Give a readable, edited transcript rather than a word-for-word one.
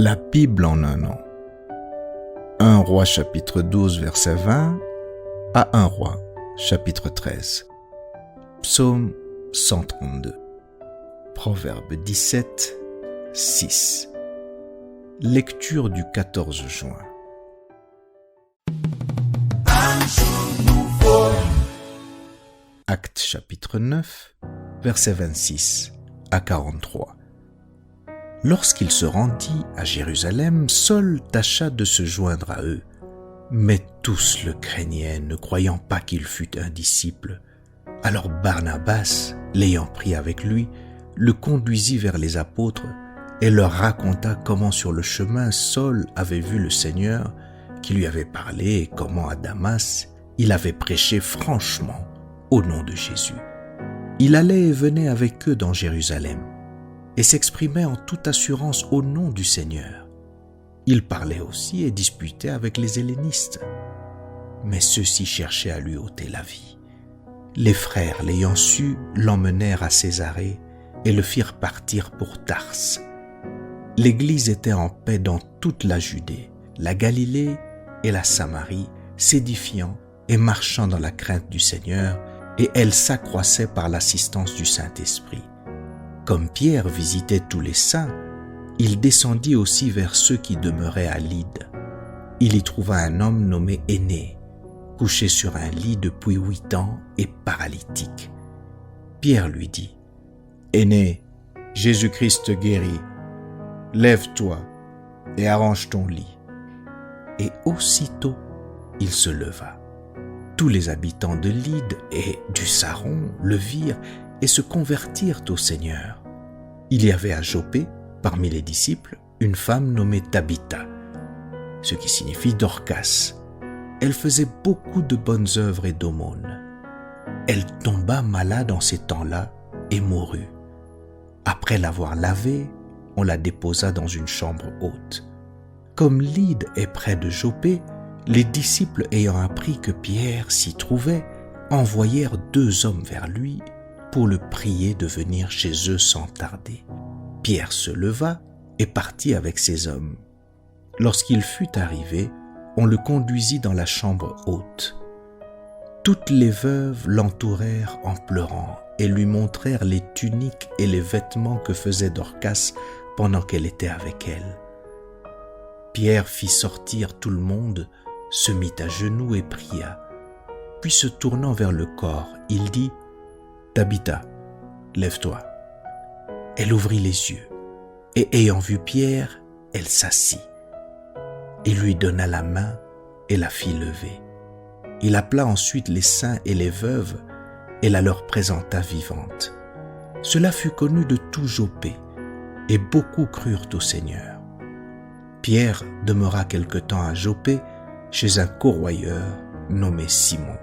La Bible en un an. 1 Roi chapitre 12 verset 20 à 1 Roi chapitre 13. Psaume 132. Proverbe 17, 6. Lecture du 14 juin. Actes chapitre 9, verset 26 à 43. Lorsqu'il se rendit à Jérusalem, Saul tâcha de se joindre à eux, mais tous le craignaient, ne croyant pas qu'il fût un disciple. Alors Barnabas, l'ayant pris avec lui, le conduisit vers les apôtres et leur raconta comment sur le chemin Saul avait vu le Seigneur, qui lui avait parlé, et comment à Damas il avait prêché franchement au nom de Jésus. Il allait et venait avec eux dans Jérusalem et s'exprimait en toute assurance au nom du Seigneur. Il parlait aussi et disputait avec les hellénistes, mais ceux-ci cherchaient à lui ôter la vie. Les frères, l'ayant su, l'emmenèrent à Césarée et le firent partir pour Tars. L'Église était en paix dans toute la Judée, la Galilée et la Samarie, s'édifiant et marchant dans la crainte du Seigneur, et elle s'accroissait par l'assistance du Saint-Esprit. Comme Pierre visitait tous les saints, il descendit aussi vers ceux qui demeuraient à Lyde. Il y trouva un homme nommé Énée, couché sur un lit depuis 8 ans et paralytique. Pierre lui dit : « Énée, Jésus-Christ te guérit. Lève-toi et arrange ton lit. » Et aussitôt, il se leva. Tous les habitants de Lyde et du Saron le virent et se convertirent au Seigneur. Il y avait à Joppé, parmi les disciples, une femme nommée Tabitha, ce qui signifie Dorcas. Elle faisait beaucoup de bonnes œuvres et d'aumônes. Elle tomba malade en ces temps-là et mourut. Après l'avoir lavée, on la déposa dans une chambre haute. Comme Lyde est près de Joppé, les disciples ayant appris que Pierre s'y trouvait, envoyèrent 2 hommes vers lui pour le prier de venir chez eux sans tarder. Pierre se leva et partit avec ces hommes. Lorsqu'il fut arrivé, on le conduisit dans la chambre haute. Toutes les veuves l'entourèrent en pleurant et lui montrèrent les tuniques et les vêtements que faisait Dorcas pendant qu'elle était avec elle. Pierre fit sortir tout le monde, se mit à genoux et pria. Puis se tournant vers le corps, il dit : « Tabitha, lève-toi. » Elle ouvrit les yeux, et ayant vu Pierre, elle s'assit. Il lui donna la main et la fit lever. Il appela ensuite les saints et les veuves et la leur présenta vivante. Cela fut connu de tout Joppé, et beaucoup crurent au Seigneur. Pierre demeura quelque temps à Joppé chez un corroyeur nommé Simon.